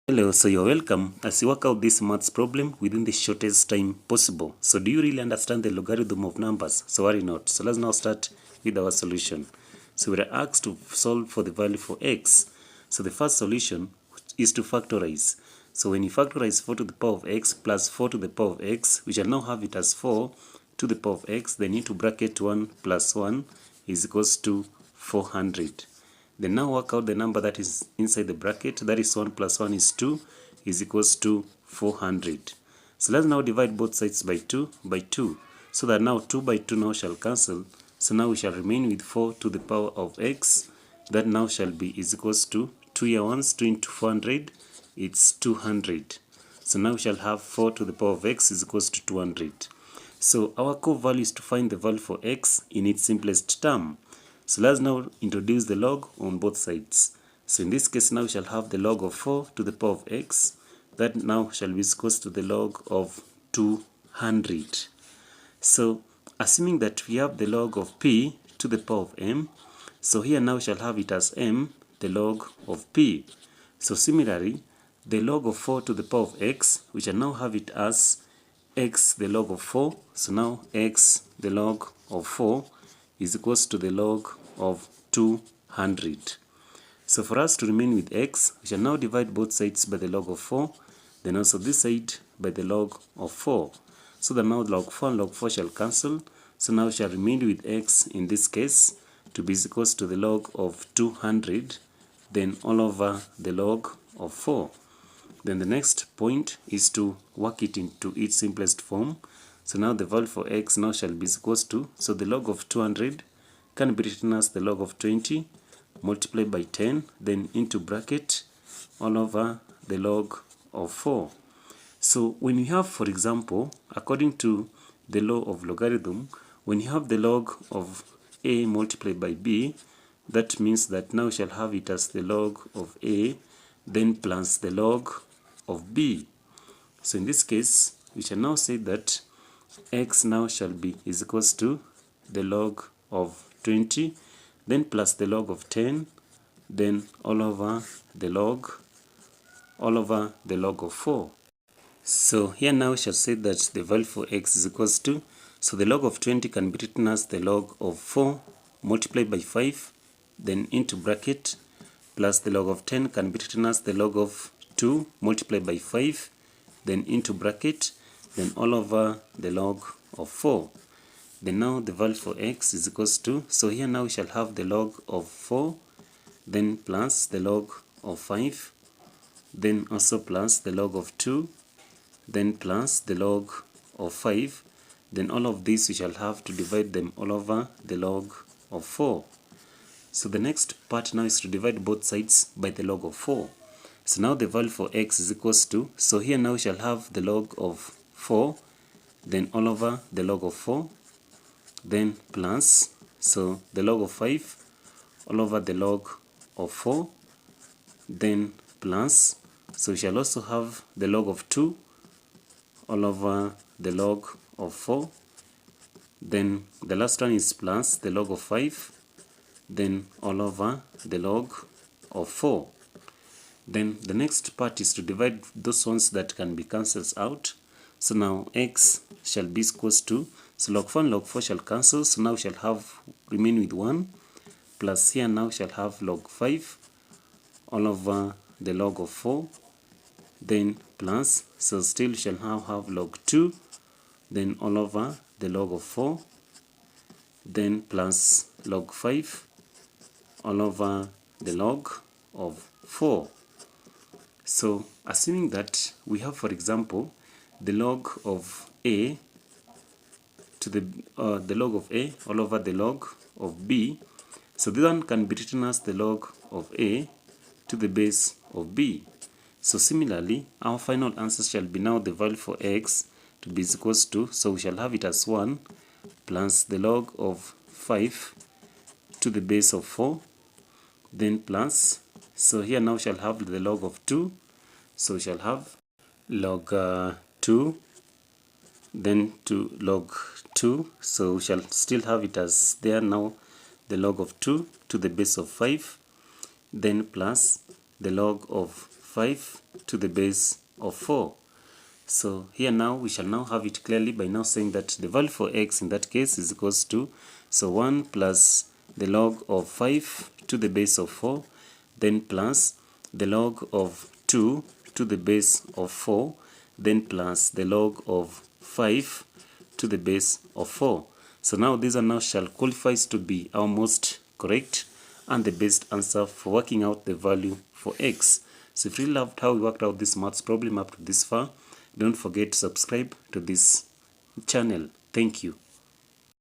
Hello, so you're welcome as you work out this maths problem within the shortest time possible. So do you really understand the logarithm of numbers? So worry not. So let's now start with our solution. So we are asked to solve for the value for x. So the first solution is to factorize. So when you factorize 4 to the power of x plus 4 to the power of x, we shall now have it as 4 to the power of x, then into bracket 1 plus 1 is equals to 400. Then now work out the number that is inside the bracket, that is 1 plus 1 is 2, is equals to 400. So let's now divide both sides by 2, so that now 2 by 2 now shall cancel. So now we shall remain with 4 to the power of x, that now shall be is equals to 2 here once, 2 into 400, it's 200. So now we shall have 4 to the power of x is equals to 200. So our core value is to find the value for x in its simplest term. So let's now introduce the log on both sides. So in this case now we shall have the log of 4 to the power of x. That now shall be equals to the log of 200. So assuming that we have the log of p to the power of m, so here now we shall have it as m, the log of p. So similarly, the log of 4 to the power of x, we shall now have it as x the log of 4. So now x the log of 4 is equals to the log of 200. So for us to remain with x, we shall now divide both sides by the log of 4, then also this side by the log of 4. So that now log 4 and log 4 shall cancel. So now we shall remain with x in this case to be equals to the log of 200, then all over the log of 4. Then the next point is to work it into its simplest form. So now the value for x now shall be equals to, so the log of 200 can be written as the log of 20 multiplied by 10, then into bracket all over the log of 4. So when you have, for example, according to the law of logarithm, when you have the log of a multiplied by b, that means that now we shall have it as the log of a, then plus the log of b. So in this case, we shall now say that x now shall be is equals to the log of 20, then plus the log of 10, then all over the log of 4. So here now we shall say that the value for x is equals to, so the log of 20 can be written as the log of 4 multiplied by 5, then into bracket, plus the log of 10 can be written as the log of 2 multiplied by 5, then into bracket, then all over the log of 4. Then now the value for x is equals to, so here now we shall have the log of 4, then plus the log of 5, then also plus the log of 2, then plus the log of 5, then all of these we shall have to divide them all over the log of 4. So the next part now is to divide both sides by the log of 4. So now the value for x is equals to, so here now we shall have the log of 4, then all over the log of 4, then plus, so the log of 5 all over the log of 4, then plus, so we shall also have the log of 2 all over the log of 4, then the last one is plus the log of 5, then all over the log of 4. Then the next part is to divide those ones that can be cancelled out. So now x shall be equals to, so log 4 and log 4 shall cancel, so now we shall have remain with 1, plus here now shall have log 5 all over the log of 4, then plus, so still we shall now have log 2, then all over the log of 4, then plus log 5 all over the log of 4. So assuming that we have, for example, the log of a to the log of a all over the log of b, so this one can be written as the log of a to the base of b. So similarly, our final answer shall be now the value for x to be equals to, so we shall have it as 1 plus the log of 5 to the base of 4, then plus, so here now we shall have the log of 2, so we shall have log 2, then to log 2, so we shall still have it as there now the log of 2 to the base of 5, then plus the log of 5 to the base of 4. So here now we shall now have it clearly by now saying that the value for x in that case is equals to, so 1 plus the log of 5 to the base of 4, then plus the log of 2 to the base of 4, then plus the log of 5 to the base of 4. So now these are now shall qualifies to be our most correct and the best answer for working out the value for x. So if you loved how we worked out this maths problem up to this far, don't forget to subscribe to this channel. Thank you.